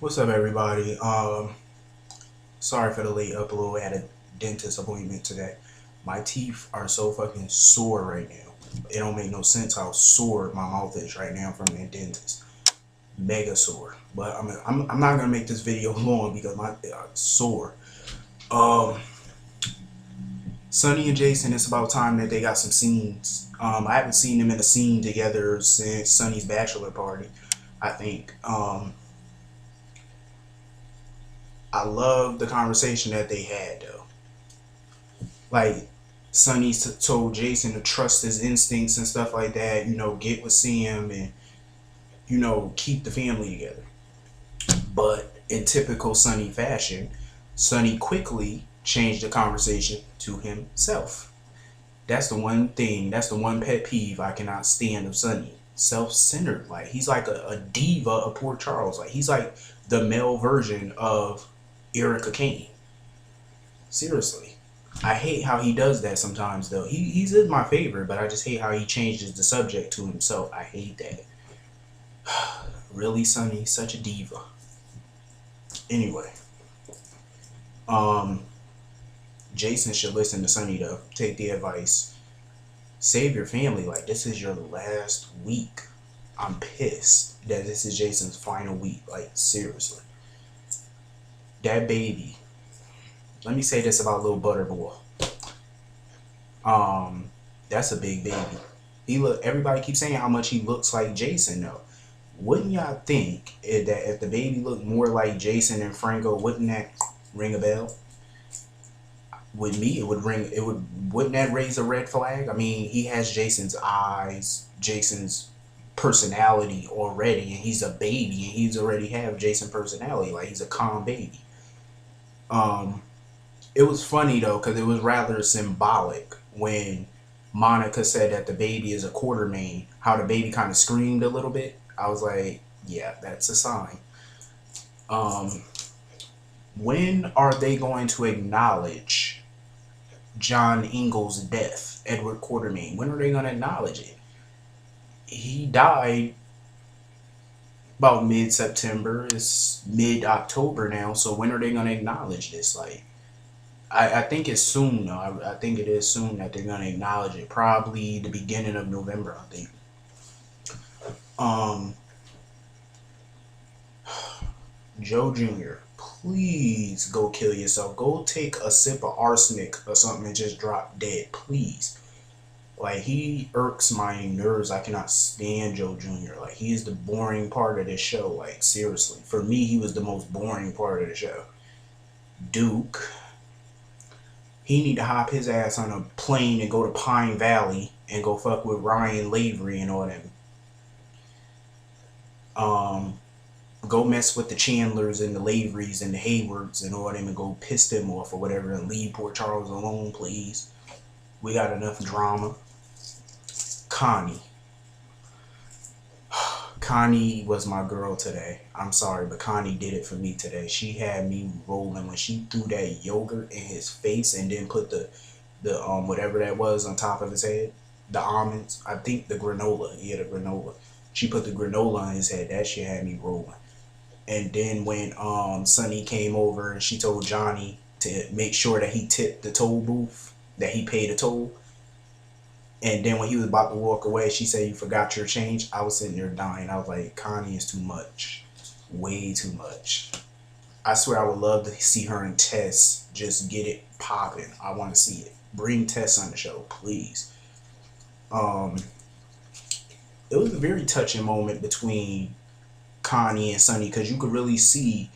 What's up, everybody? Sorry for the late upload. I had a dentist appointment today. My teeth are so fucking sore right now. It don't make no sense how sore my mouth is right now from the dentist. Mega sore. But I'm not gonna make this video long because my sore. Um, Sonny and Jason, it's about time that they got some scenes. I haven't seen them in a scene together since Sonny's bachelor party. I think. I love the conversation that they had though. Like Sonny told Jason to trust his instincts and stuff like that. Get with Sam and keep the family together. But in typical Sonny fashion, Sonny quickly changed the conversation to himself. That's the one thing. That's the one pet peeve I cannot stand of Sonny. Self-centered. Like he's like a diva of Port Charles. Like he's like the male version of Erica Kane. Seriously. I hate how he does that sometimes though. He's my favorite, but I just hate how he changes the subject to himself. I hate that. Really, Sonny, such a diva. Anyway, um, Jason should listen to Sonny though. Take the advice. Save your family. Like this is your last week. I'm pissed that this is Jason's final week. Like seriously, that baby. Let me say this about little Butterball. Um, that's a big baby. Everybody keeps saying how much he looks like Jason though. Wouldn't y'all think that if the baby looked more like Jason and Franco, wouldn't that ring a bell? With me, it would ring. It would. Wouldn't that raise a red flag? I mean, he has Jason's eyes, Jason's personality already, and he's a baby, and he's already have Jason personality. Like he's a calm baby. Um, it was funny though because it was rather symbolic when Monica said that the baby is a Quartermain. How the baby kind of screamed a little bit. I was like, yeah, that's a sign. Um, when are they going to acknowledge John Ingle's death, Edward Quartermain? When are they going to acknowledge it? He died about mid-September. It's mid-October now, so when are they going to acknowledge this? Like, I think it's soon, though. I think it is soon that they're going to acknowledge it. Probably the beginning of November, I think. Um, Joe Jr., please go kill yourself. Go take a sip of arsenic or something and just drop dead, please. Like, he irks my nerves. I cannot stand Joe Jr. Like, he is the boring part of this show. Like, seriously. For me, he was the most boring part of the show. Duke, he need to hop his ass on a plane and go to Pine Valley and go fuck with Ryan Lavery and all them. Um, Go mess with the Chandlers and the Laverys and the Haywards and all them and go piss them off or whatever and leave Port Charles alone, please. We got enough drama. Connie. Connie was my girl today. I'm sorry, but Connie did it for me today. She had me rolling when she threw that yogurt in his face and then put the whatever that was on top of his head. The almonds. I think the granola. Yeah, the granola. She put the granola on his head. That shit had me rolling. And then when Sonny came over and she told Johnny to make sure that he tipped the toll booth, that he paid a toll. And then when he was about to walk away, she said, "You forgot your change." I was sitting there dying. I was like, Connie is too much. Way too much. I swear I would love to see her and Tess just get it popping. I want to see it. Bring Tess on the show, please. Um, it was a very touching moment between Connie and Sonny because you could really see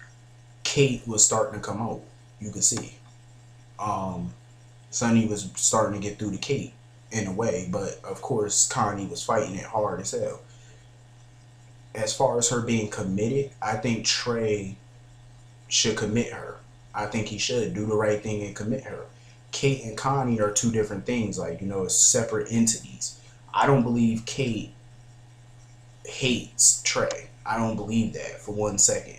Kate was starting to come out. You could see. Um, Sonny was starting to get through to Kate in a way, but of course Connie was fighting it hard as hell. As far as her being committed, I think Trey should commit her. I think he should do the right thing and commit her. Kate and Connie are two different things, like, separate entities. I don't believe Kate hates Trey. I don't believe that for 1 second.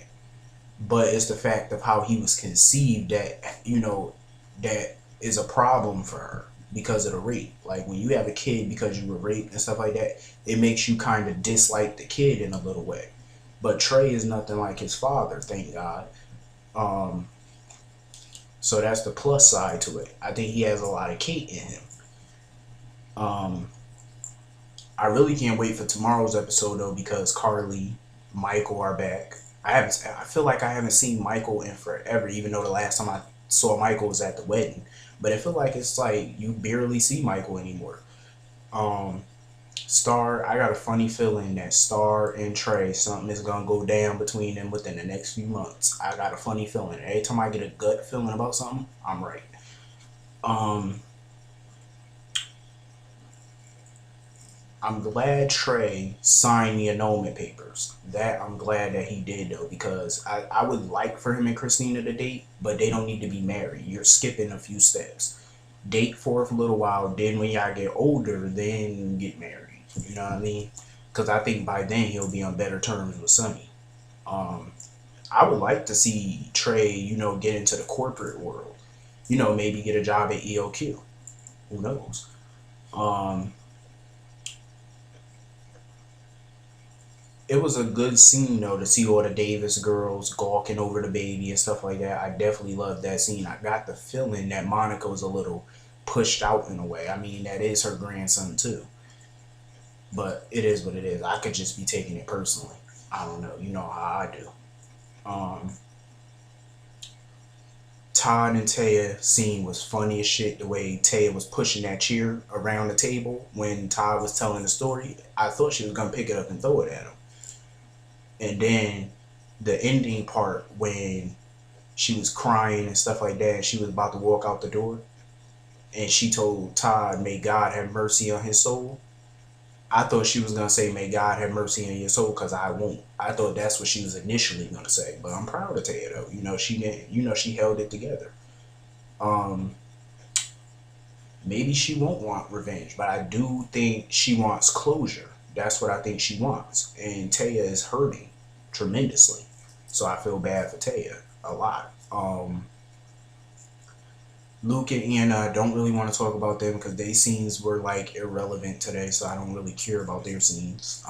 But it's the fact of how he was conceived that is a problem for her because of the rape. Like when you have a kid because you were raped and stuff like that, it makes you kind of dislike the kid in a little way. But Trey is nothing like his father, thank God. Um, so that's the plus side to it. I think he has a lot of Kate in him. Um, I really can't wait for tomorrow's episode though, because Carly, Michael are back. I feel like I haven't seen Michael in forever, even though the last time I saw Michael was at the wedding. But I feel like it's like you barely see Michael anymore. Um, Star, I got a funny feeling that Star and Trey, something is gonna go down between them within the next few months. I got a funny feeling. Every time I get a gut feeling about something, I'm right. Um, I'm glad Trey signed the annulment papers. That I'm glad that he did though, because I would like for him and Christina to date, but they don't need to be married. You're skipping a few steps. Date for a little while, then when y'all get older, then get married. You know what I mean? Because I think by then he'll be on better terms with Sonny. Um, I would like to see Trey, get into the corporate world. Maybe get a job at EOQ. Who knows? Um, it was a good scene though to see all the Davis girls gawking over the baby and stuff like that. I definitely loved that scene. I got the feeling that Monica was a little pushed out in a way. I mean, that is her grandson too, but it is what it is. I could just be taking it personally. I don't know. You know how I do. Um, Todd and Taya scene was funny as shit. The way Taya was pushing that chair around the table when Todd was telling the story, I thought she was gonna pick it up and throw it at him. And then the ending part when she was crying and stuff like that, and she was about to walk out the door, and she told Todd, "May God have mercy on his soul." I thought she was gonna say, "May God have mercy on your soul," because I won't. I thought that's what she was initially gonna say. But I'm proud of Taya though. She didn't. She held it together. Um, Maybe she won't want revenge, but I do think she wants closure. That's what I think she wants. And Taya is hurting tremendously. So I feel bad for Taya a lot. Luke and Anna, I don't really want to talk about them because their scenes were like irrelevant today, so I don't really care about their scenes.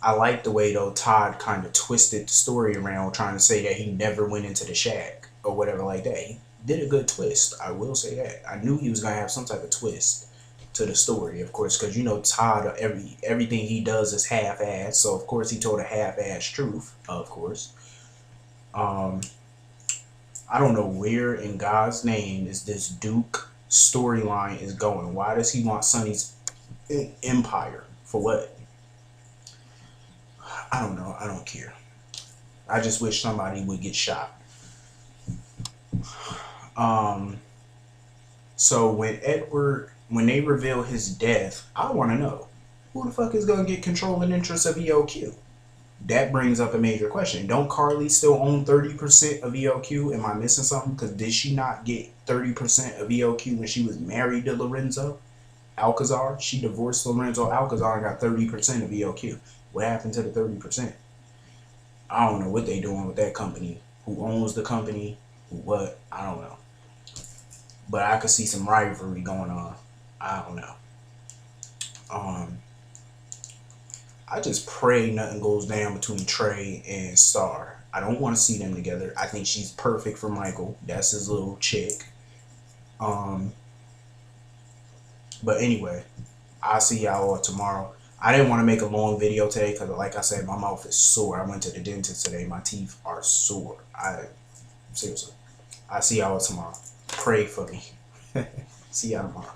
I like the way though Todd kind of twisted the story around, trying to say that he never went into the shack or whatever like that. He did a good twist. I will say that. I knew he was gonna have some type of twist to the story, of course, because Todd, everything he does is half-assed. So of course he told a half-assed truth. Of course. Um, I don't know where in God's name is this Duke storyline is going. Why does he want Sonny's empire? For what? I don't know. I don't care. I just wish somebody would get shot. Um, so when they reveal his death, I want to know who the fuck is gonna get controlling interest of EOQ. That brings up a major question. Don't Carly still own 30% of EOQ? Am I missing something? Because did she not get 30% of EOQ when she was married to Lorenzo Alcazar? She divorced Lorenzo Alcazar and got 30% of EOQ. What happened to the 30%? I don't know what they doing with that company. Who owns the company? What? I don't know. But I could see some rivalry going on. I don't know. Um, I just pray nothing goes down between Trey and Star. I don't want to see them together. I think she's perfect for Michael. That's his little chick. Um, but anyway, I'll see y'all all tomorrow. I didn't want to make a long video today because, like I said, my mouth is sore. I went to the dentist today. My teeth are sore. Seriously. I'll see y'all tomorrow. Pray for me. See y'all tomorrow.